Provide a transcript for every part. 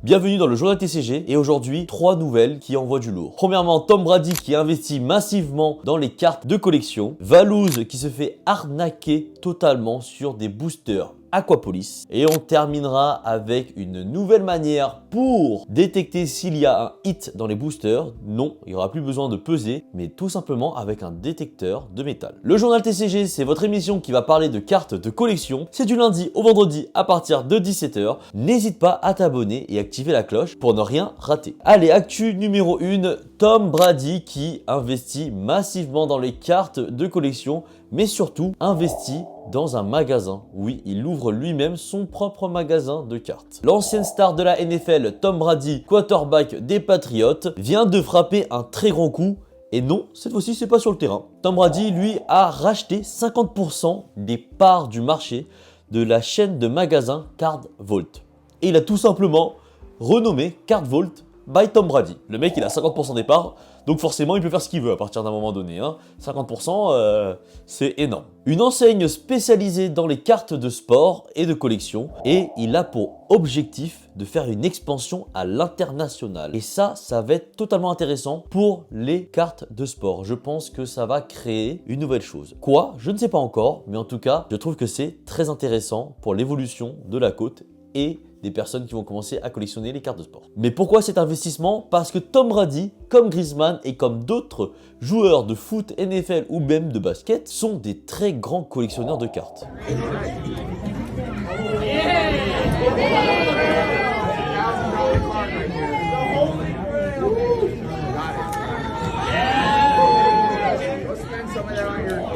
Bienvenue dans le journal TCG et aujourd'hui 3 nouvelles qui envoient du lourd. Premièrement, Tom Brady qui investit massivement dans les cartes de collection, Valouz qui se fait arnaquer totalement sur des boosters Aquapolis et on terminera avec une nouvelle manière pour détecter s'il y a un hit dans les boosters. Non, il n'y aura plus besoin de peser, mais tout simplement avec un détecteur de métal. Le journal TCG, c'est votre émission qui va parler de cartes de collection. C'est du lundi au vendredi à partir de 17 h. N'hésite pas à t'abonner et activer la cloche pour ne rien rater. Allez, actu numéro 1, Tom Brady qui investit massivement dans les cartes de collection, mais surtout investit dans un magasin. Oui, il ouvre lui-même son propre magasin de cartes. L'ancienne star de la NFL, Tom Brady, quarterback des Patriots, vient de frapper un très grand coup. Et non, cette fois-ci, c'est pas sur le terrain. Tom Brady, lui, a racheté 50% des parts du marché de la chaîne de magasins Card Vault. Et il a tout simplement renommé Card Vault by Tom Brady. Le mec, il a 50% des parts, donc forcément, il peut faire ce qu'il veut à partir d'un moment donné. 50%, c'est énorme. Une enseigne spécialisée dans les cartes de sport et de collection, et il a pour objectif de faire une expansion à l'international. Et ça va être totalement intéressant pour les cartes de sport. Je pense que ça va créer une nouvelle chose. Quoi? Je ne sais pas encore, mais en tout cas, je trouve que c'est très intéressant pour l'évolution de la côte et des personnes qui vont commencer à collectionner les cartes de sport. Mais pourquoi cet investissement? Parce que Tom Brady, comme Griezmann et comme d'autres joueurs de foot, NFL ou même de basket, sont des très grands collectionneurs de cartes.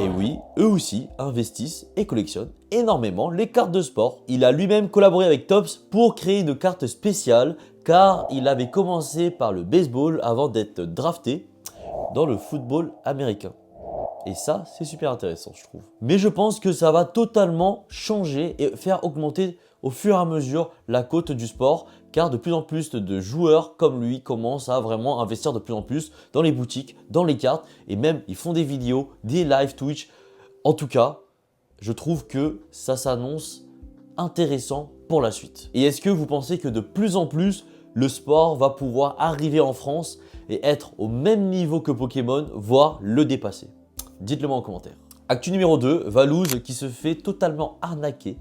Et oui, eux aussi investissent et collectionnent énormément les cartes de sport. Il a lui-même collaboré avec Topps pour créer une carte spéciale car il avait commencé par le baseball avant d'être drafté dans le football américain. Et ça, c'est super intéressant, je trouve. Mais je pense que ça va totalement changer et faire augmenter au fur et à mesure la cote du sport, car de plus en plus de joueurs comme lui commencent à vraiment investir de plus en plus dans les boutiques, dans les cartes, et même ils font des vidéos, des live Twitch. En tout cas, je trouve que ça s'annonce intéressant pour la suite. Et est-ce que vous pensez que de plus en plus, le sport va pouvoir arriver en France et être au même niveau que Pokémon, voire le dépasser? Dites-le moi en commentaire. Actu numéro 2, Valouz qui se fait totalement arnaquer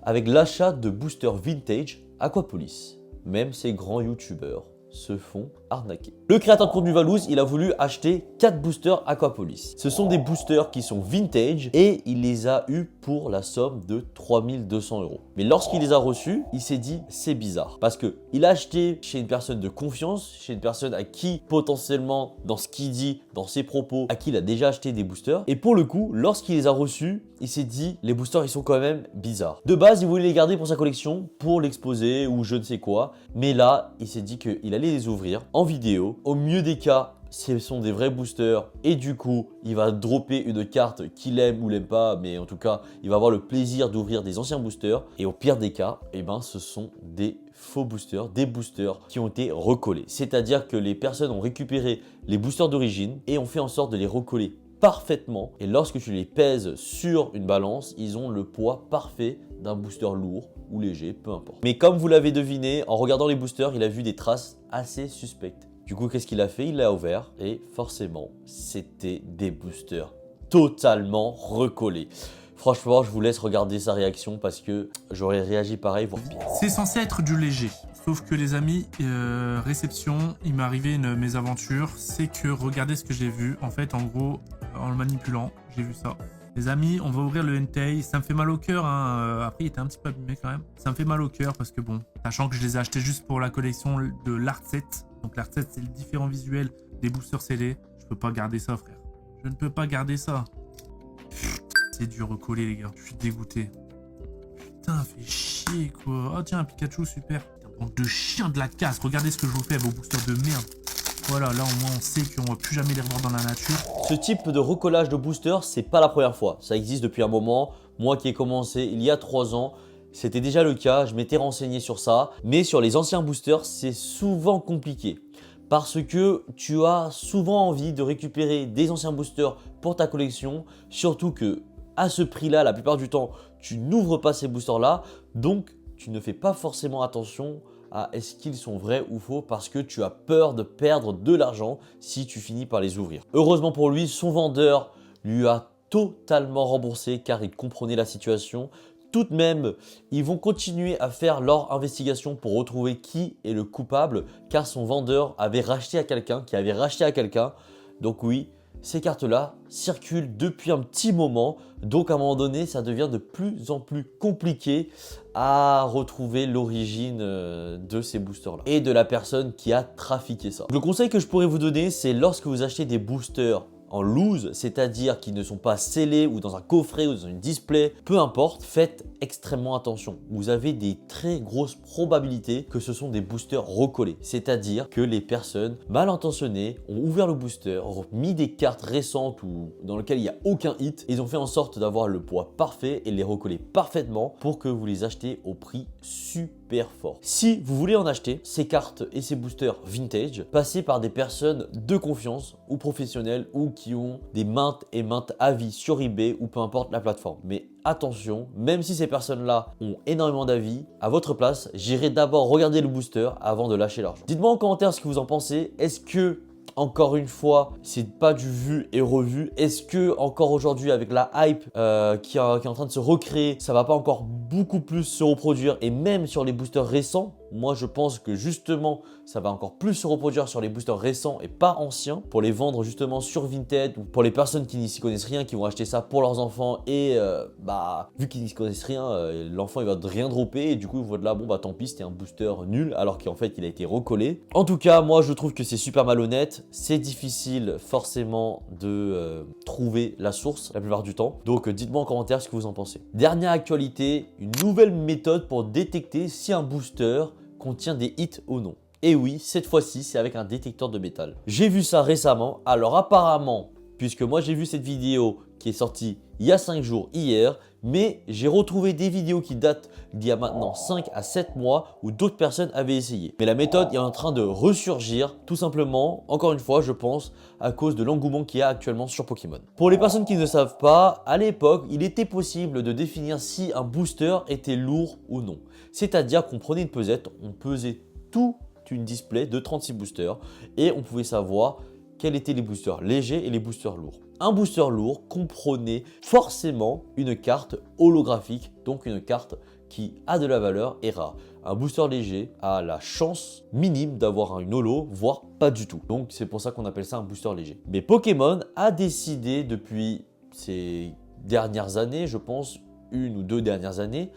avec l'achat de boosters vintage Aquapolis. Même ces grands youtubeurs se font arnaquer. Le créateur de contenu Valouz, il a voulu acheter 4 boosters Aquapolis. Ce sont des boosters qui sont vintage et il les a eus pour la somme de 3200 €. Mais lorsqu'il les a reçus, il s'est dit c'est bizarre parce que il a acheté chez une personne de confiance, chez une personne à qui potentiellement dans ce qu'il dit, dans ses propos, à qui il a déjà acheté des boosters. Et pour le coup, lorsqu'il les a reçus, il s'est dit les boosters ils sont quand même bizarres. De base, il voulait les garder pour sa collection, pour l'exposer ou je ne sais quoi. Mais là, il s'est dit qu'il allait les ouvrir en vidéo. Au mieux des cas, ce sont des vrais boosters et du coup, il va dropper une carte qu'il aime ou l'aime pas, mais en tout cas, il va avoir le plaisir d'ouvrir des anciens boosters. Et au pire des cas, ce sont des faux boosters, des boosters qui ont été recollés. C'est-à-dire que les personnes ont récupéré les boosters d'origine et ont fait en sorte de les recoller parfaitement. Et lorsque tu les pèses sur une balance, ils ont le poids parfait d'un booster lourd ou léger, peu importe. Mais comme vous l'avez deviné, en regardant les boosters, il a vu des traces assez suspectes. Du coup, qu'est-ce qu'il a fait? Il l'a ouvert et forcément, c'était des boosters totalement recollés. Franchement, je vous laisse regarder sa réaction parce que j'aurais réagi pareil, voire pire. C'est censé être du léger. Sauf que les amis, réception, il m'est arrivé une mésaventure. C'est que regardez ce que j'ai vu. En fait, en gros, en le manipulant, j'ai vu ça. Les amis, on va ouvrir le Entei. Ça me fait mal au cœur. Après, il était un petit peu abîmé quand même. Ça me fait mal au cœur parce que bon, sachant que je les ai achetés juste pour la collection de l'Art Set. Donc l'Art Set, c'est le différent visuel des boosters scellés. Je peux pas garder ça, frère. Je ne peux pas garder ça. C'est dur recoller, les gars. Je suis dégoûté. Putain, fait chier, quoi. Oh, tiens, un Pikachu, super. Putain, bande de chiens de la casse. Regardez ce que je vous fais, vos boosters de merde. Voilà, là, au moins, on sait qu'on va plus jamais les revoir dans la nature. Ce type de recollage de boosters, c'est pas la première fois. Ça existe depuis un moment. Moi qui ai commencé il y a 3 ans, c'était déjà le cas. Je m'étais renseigné sur ça. Mais sur les anciens boosters, c'est souvent compliqué. Parce que tu as souvent envie de récupérer des anciens boosters pour ta collection. Surtout que à ce prix-là, la plupart du temps, tu n'ouvres pas ces boosters-là. Donc, tu ne fais pas forcément attention à est-ce qu'ils sont vrais ou faux parce que tu as peur de perdre de l'argent si tu finis par les ouvrir. Heureusement pour lui, son vendeur lui a totalement remboursé car il comprenait la situation. Tout de même, ils vont continuer à faire leur investigation pour retrouver qui est le coupable car son vendeur avait racheté à quelqu'un qui avait racheté à quelqu'un. Donc oui, ces cartes-là circulent depuis un petit moment. Donc à un moment donné, ça devient de plus en plus compliqué à retrouver l'origine de ces boosters-là et de la personne qui a trafiqué ça. Le conseil que je pourrais vous donner, c'est lorsque vous achetez des boosters en loose, c'est-à-dire qui ne sont pas scellés ou dans un coffret ou dans une display, peu importe, faites extrêmement attention. Vous avez des très grosses probabilités que ce sont des boosters recollés, c'est-à-dire que les personnes mal intentionnées ont ouvert le booster, ont mis des cartes récentes ou dans lesquelles il n'y a aucun hit, ils ont fait en sorte d'avoir le poids parfait et les recoller parfaitement pour que vous les achetez au prix super fort. Si vous voulez en acheter, ces cartes et ces boosters vintage, passez par des personnes de confiance ou professionnelles ou qui ont des maintes et maintes avis sur eBay ou peu importe la plateforme. Mais attention, même si ces personnes-là ont énormément d'avis, à votre place, j'irai d'abord regarder le booster avant de lâcher l'argent. Dites-moi en commentaire ce que vous en pensez. Est-ce que encore une fois, c'est pas du vu et revu? Est-ce que encore aujourd'hui, avec la hype qui est en train de se recréer, ça va pas encore beaucoup plus se reproduire? Et même sur les boosters récents, moi je pense que justement, ça va encore plus se reproduire sur les boosters récents et pas anciens pour les vendre justement sur Vinted ou pour les personnes qui n'y s'y connaissent rien, qui vont acheter ça pour leurs enfants et vu qu'ils n'y s'y connaissent rien, l'enfant il va rien dropper et du coup ils vont être là, bon bah tant pis, c'était un booster nul alors qu'en fait il a été recollé. En tout cas, moi je trouve que c'est super malhonnête. C'est difficile forcément de trouver la source la plupart du temps. Donc dites-moi en commentaire ce que vous en pensez. Dernière actualité, une nouvelle méthode pour détecter si un booster contient des hits ou non. Et oui, cette fois-ci, c'est avec un détecteur de métal. J'ai vu ça récemment. Alors apparemment, puisque moi j'ai vu cette vidéo qui est sortie il y a 5 jours hier, mais j'ai retrouvé des vidéos qui datent d'il y a maintenant 5 à 7 mois où d'autres personnes avaient essayé. Mais la méthode est en train de ressurgir, tout simplement, encore une fois, je pense, à cause de l'engouement qu'il y a actuellement sur Pokémon. Pour les personnes qui ne savent pas, à l'époque, il était possible de définir si un booster était lourd ou non. C'est-à-dire qu'on prenait une pesette, on pesait toute une display de 36 boosters et on pouvait savoir quels étaient les boosters légers et les boosters lourds. Un booster lourd comprenait forcément une carte holographique, donc une carte qui a de la valeur et rare. Un booster léger a la chance minime d'avoir une holo, voire pas du tout. Donc c'est pour ça qu'on appelle ça un booster léger. Mais Pokémon a décidé depuis ces dernières années, je pense 1 ou 2 dernières années,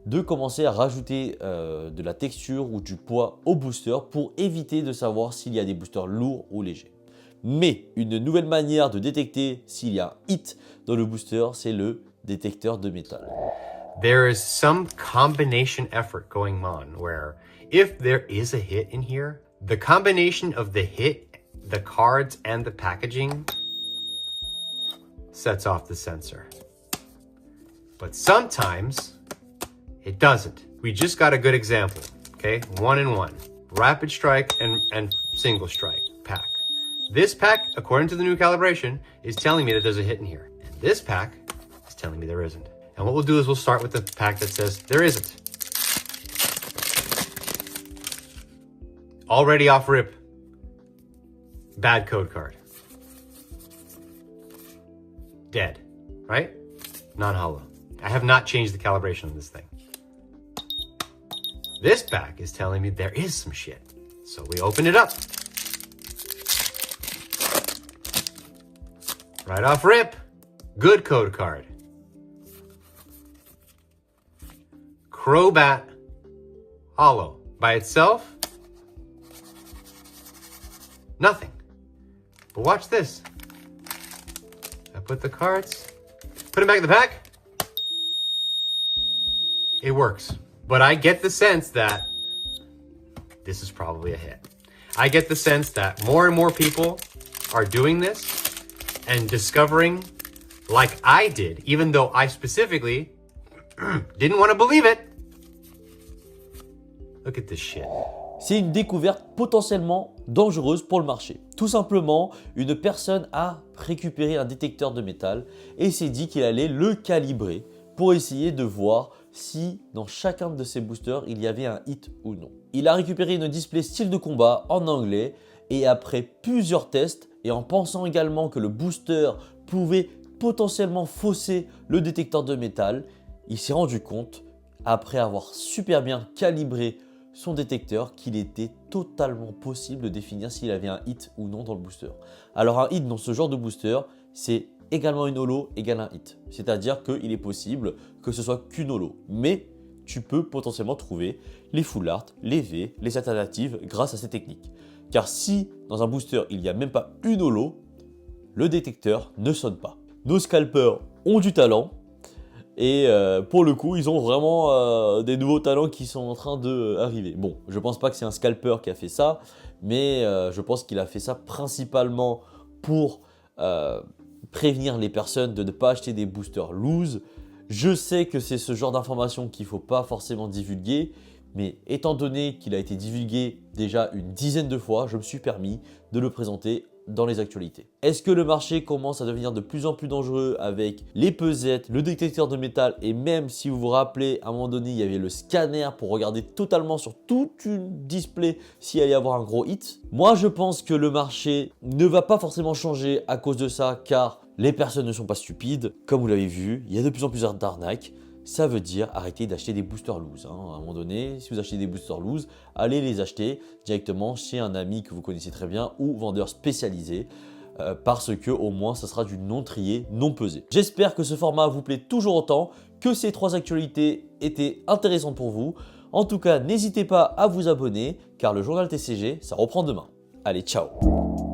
de commencer à rajouter de la texture ou du poids au booster pour éviter de savoir s'il y a des boosters lourds ou légers. Mais une nouvelle manière de détecter s'il y a un hit dans le booster, c'est le détecteur de métal. There is some combination effort going on where if there is a hit in here, the combination of the hit, the cards, and the packaging sets off the sensor. But sometimes it doesn't. We just got a good example, okay? 1 and 1. Rapid Strike and Single Strike pack. This pack, according to the new calibration, is telling me that there's a hit in here. And this pack is telling me there isn't. And what we'll do is we'll start with the pack that says there isn't. Already off rip. Bad code card. Dead, right? Non-hollow. I have not changed the calibration on this thing. This pack is telling me there is some shit. So we open it up. Right off rip, good code card. Crobat hollow. By itself, nothing. But watch this. I put the cards, put them back in the pack. It works. But I get the sense that this is probably a hit. I get the sense that more and more people are doing this and discovering, like I did, even though I specifically didn't want to believe it. Look at this shit. C'est une découverte potentiellement dangereuse pour le marché. Tout simplement, une personne a récupéré un détecteur de métal et s'est dit qu'il allait le calibrer pour essayer de voir si dans chacun de ces boosters il y avait un hit ou non. Il a récupéré une display style de combat en anglais et après plusieurs tests et en pensant également que le booster pouvait potentiellement fausser le détecteur de métal, il s'est rendu compte, après avoir super bien calibré son détecteur, qu'il était totalement possible de définir s'il avait un hit ou non dans le booster. Alors un hit dans ce genre de booster, c'est également une holo égale un hit. C'est-à-dire qu'il est possible que ce soit qu'une holo. Mais tu peux potentiellement trouver les full art, les V, les alternatives grâce à ces techniques. Car si dans un booster il n'y a même pas une holo, le détecteur ne sonne pas. Nos scalpers ont du talent. Et pour le coup, ils ont vraiment des nouveaux talents qui sont en train d'arriver. Bon, je pense pas que c'est un scalper qui a fait ça, mais je pense qu'il a fait ça principalement pour prévenir les personnes de ne pas acheter des boosters loose. Je sais que c'est ce genre d'information qu'il ne faut pas forcément divulguer, mais étant donné qu'il a été divulgué déjà une dizaine de fois, je me suis permis de le présenter dans les actualités. Est-ce que le marché commence à devenir de plus en plus dangereux avec les pesettes, le détecteur de métal et même si vous vous rappelez à un moment donné il y avait le scanner pour regarder totalement sur toute une display s'il allait y avoir un gros hit. Moi je pense que le marché ne va pas forcément changer à cause de ça car les personnes ne sont pas stupides. Comme vous l'avez vu, il y a de plus en plus d'arnaques. Ça veut dire arrêter d'acheter des boosters loose. À un moment donné, si vous achetez des boosters loose, allez les acheter directement chez un ami que vous connaissez très bien ou vendeur spécialisé parce que au moins ça sera du non trié, non pesé. J'espère que ce format vous plaît toujours autant, que ces 3 actualités étaient intéressantes pour vous. En tout cas, n'hésitez pas à vous abonner car le journal TCG, ça reprend demain. Allez, ciao!